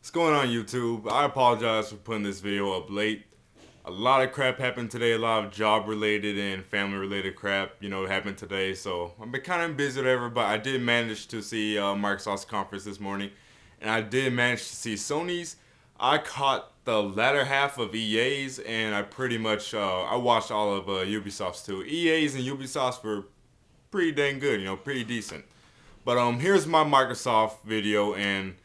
What's going on, YouTube? I apologize for putting this video up late. A lot of crap happened today, a lot of job related and family related crap, happened today. So I've been kind of busy whatever, but I did manage to see Microsoft's conference this morning, and I did manage to see Sony's. I caught the latter half of EA's, and I pretty much I watched all of Ubisoft's too. EA's and Ubisoft's were pretty dang good, pretty decent. But here's my Microsoft video, and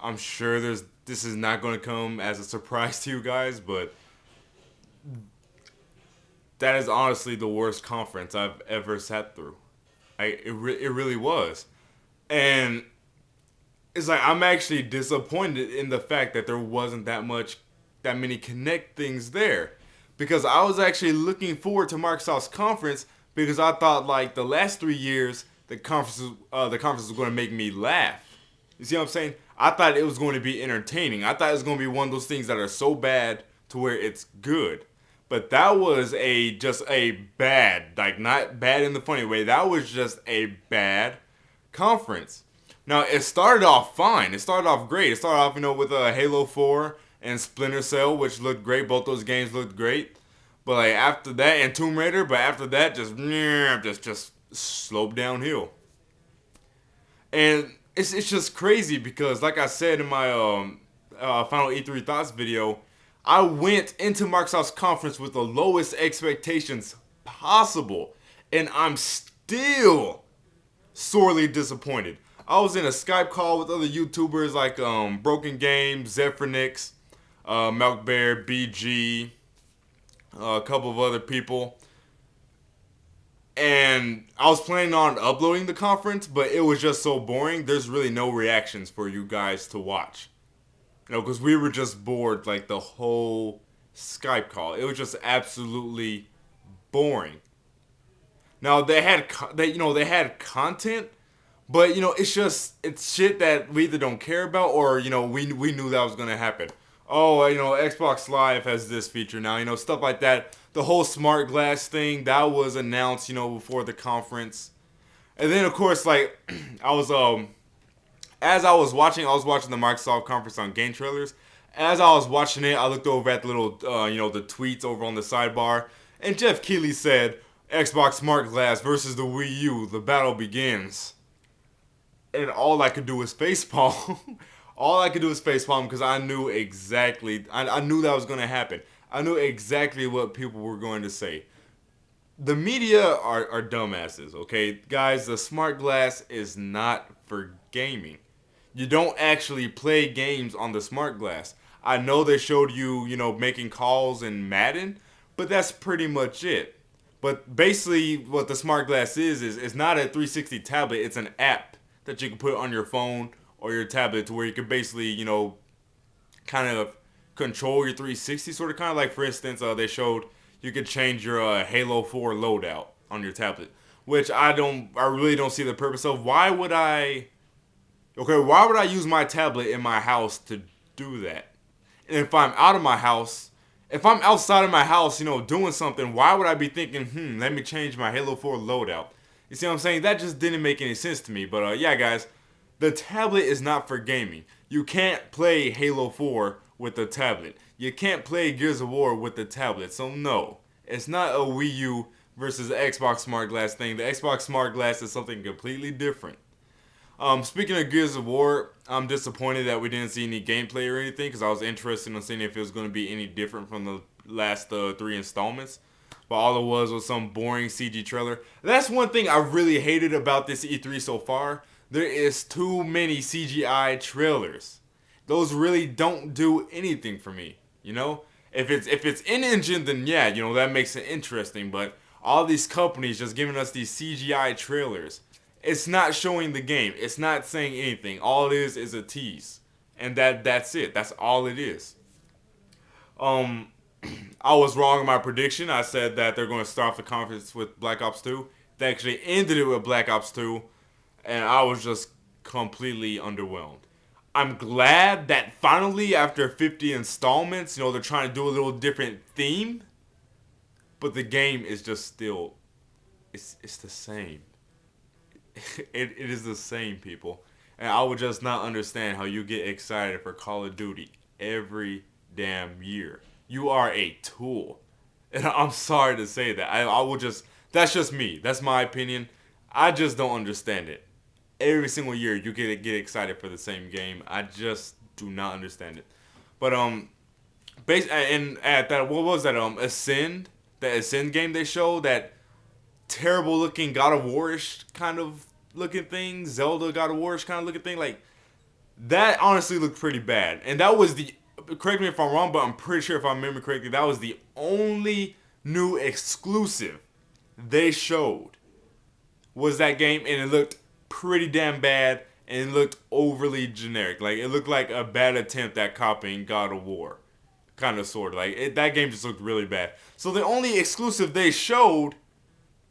I'm sure this is not going to come as a surprise to you guys, but that is honestly the worst conference I've ever sat through. It really was, and it's like I'm actually disappointed in the fact that there wasn't that many Connect things there, because I was actually looking forward to Microsoft's conference because I thought like the last 3 years the conference was going to make me laugh. You see what I'm saying? I thought it was going to be entertaining. I thought it was going to be one of those things that are so bad to where it's good. But that was just a bad, like not bad in the funny way. That was just a bad conference. Now it started off fine. It started off great. It started off, with Halo 4 and Splinter Cell, which looked great. Both those games looked great. But like after that, and Tomb Raider, but after that, just sloped downhill. And it's just crazy because, like I said in my final E3 thoughts video, I went into Microsoft's conference with the lowest expectations possible, and I'm still sorely disappointed. I was in a Skype call with other YouTubers like Broken Game, Zephyrnix, Milk Bear, BG, a couple of other people. And I was planning on uploading the conference, but it was just so boring. There's really no reactions for you guys to watch. Because we were just bored like the whole Skype call. It was just absolutely boring. Now they had content, but it's shit that we either don't care about or we knew that was gonna happen. Oh, Xbox Live has this feature now. Stuff like that. The whole smart glass thing that was announced, before the conference. And then of course, like I was as I was watching the Microsoft conference on game trailers. As I was watching it, I looked over at the little the tweets over on the sidebar, and Jeff Keighley said, "Xbox Smart Glass versus the Wii U. The battle begins." And all I could do was facepalm. All I could do was facepalm because I knew exactly. I knew that was going to happen. I knew exactly what people were going to say. The media are dumbasses, okay? Guys, the smart glass is not for gaming. You don't actually play games on the smart glass. I know they showed you, making calls in Madden, but that's pretty much it. But basically, what the smart glass is it's not a 360 tablet. It's an app that you can put on your phone or your tablet to where you can basically, kind of control your 360, sort of, kind of like, for instance, they showed you could change your Halo 4 loadout on your tablet, which I really don't see the purpose of. Why would I use my tablet in my house to do that? And if I'm out of my house, if I'm outside of my house, doing something, why would I be thinking, let me change my Halo 4 loadout? You see what I'm saying? That just didn't make any sense to me. But yeah, guys, the tablet is not for gaming. You can't play Halo 4 with the tablet. You can't play Gears of War with the tablet. So no, it's not a Wii U versus Xbox Smart Glass thing. The Xbox Smart Glass is something completely different. Speaking of Gears of War, I'm disappointed that we didn't see any gameplay or anything because I was interested in seeing if it was going to be any different from the last 3 installments. But all it was some boring CG trailer. That's one thing I really hated about this E3 so far. There is too many CGI trailers. Those really don't do anything for me. If it's in engine, then yeah, that makes it interesting. But all these companies just giving us these CGI trailers. It's not showing the game. It's not saying anything. All it is a tease, and that's it. That's all it is. Um, I was wrong in my prediction. I said that they're going to start off the conference with Black Ops 2. They actually ended it with Black Ops 2, and I was just completely underwhelmed. I'm glad that finally, after 50 installments, they're trying to do a little different theme, but the game is just it's the same. It is the same, people. And I would just not understand how you get excited for Call of Duty every damn year. You are a tool. And I'm sorry to say that. I will just, that's just me. That's my opinion. I just don't understand it. Every single year you get excited for the same game. I just do not understand it. But and at that, what was that, Ascend? The Ascend game they showed, that terrible looking God of War-ish kind of looking thing, Zelda God of War-ish kind of looking thing, like that honestly looked pretty bad. And that was the, correct me if I'm wrong, but I'm pretty sure if I remember correctly, that was the only new exclusive they showed was that game, and it looked pretty damn bad, and it looked overly generic. Like it looked like a bad attempt at copying God of War, kind of sort of. Like that game just looked really bad. So the only exclusive they showed,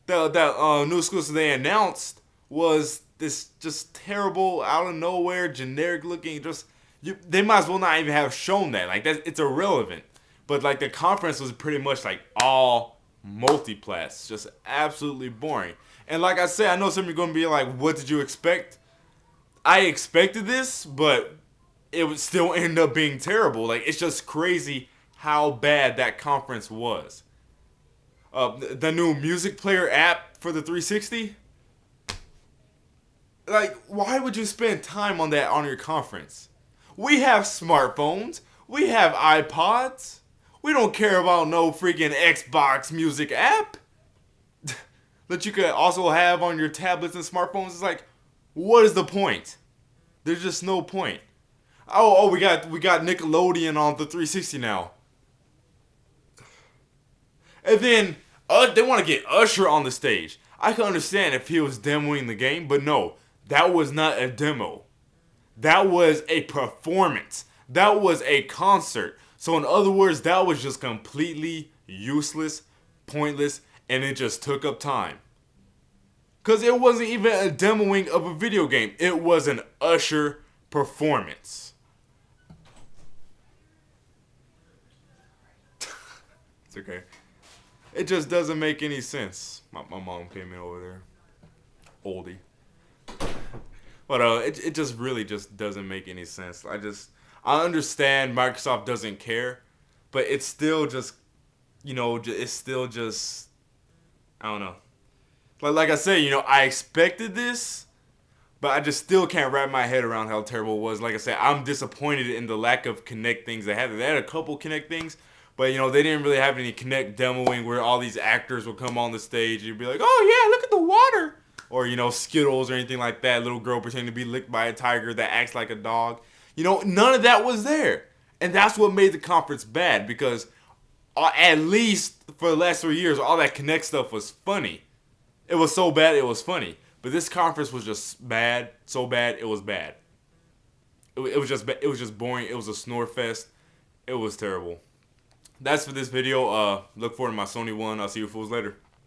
that new exclusive they announced, was this just terrible, out of nowhere, generic looking. Just they might as well not even have shown that. Like that, it's irrelevant. But like the conference was pretty much like all multiplats, just absolutely boring. And like I said, I know some of you are gonna be like, "What did you expect?" I expected this, but it would still end up being terrible. Like it's just crazy how bad that conference was. The new music player app for the 360. Like, why would you spend time on that on your conference? We have smartphones. We have iPods. We don't care about no freaking Xbox music app that you could also have on your tablets and smartphones. It's like, what is the point? There's just no point. Oh, we got Nickelodeon on the 360 now. And then they want to get Usher on the stage. I can understand if he was demoing the game, but no, that was not a demo. That was a performance. That was a concert. So in other words, that was just completely useless, pointless, and it just took up time. Because it wasn't even a demoing of a video game. It was an Usher performance. It's okay. It just doesn't make any sense. My mom came in over there. Oldie. But it just really just doesn't make any sense. I understand Microsoft doesn't care, but it's still just, it's still just, I don't know. Like I said, I expected this, but I just still can't wrap my head around how terrible it was. Like I said, I'm disappointed in the lack of Kinect things they had. They had a couple Kinect things, but they didn't really have any Kinect demoing where all these actors would come on the stage and you'd be like, oh yeah, look at the water. Or, Skittles or anything like that. Little girl pretending to be licked by a tiger that acts like a dog. None of that was there. And that's what made the conference bad, because at least for the last 3 years, all that Kinect stuff was funny. It was so bad, it was funny. But this conference was just bad, so bad, it was bad. It was just boring. It was a snore fest. It was terrible. That's for this video. Look forward to my Sony one. I'll see you fools later.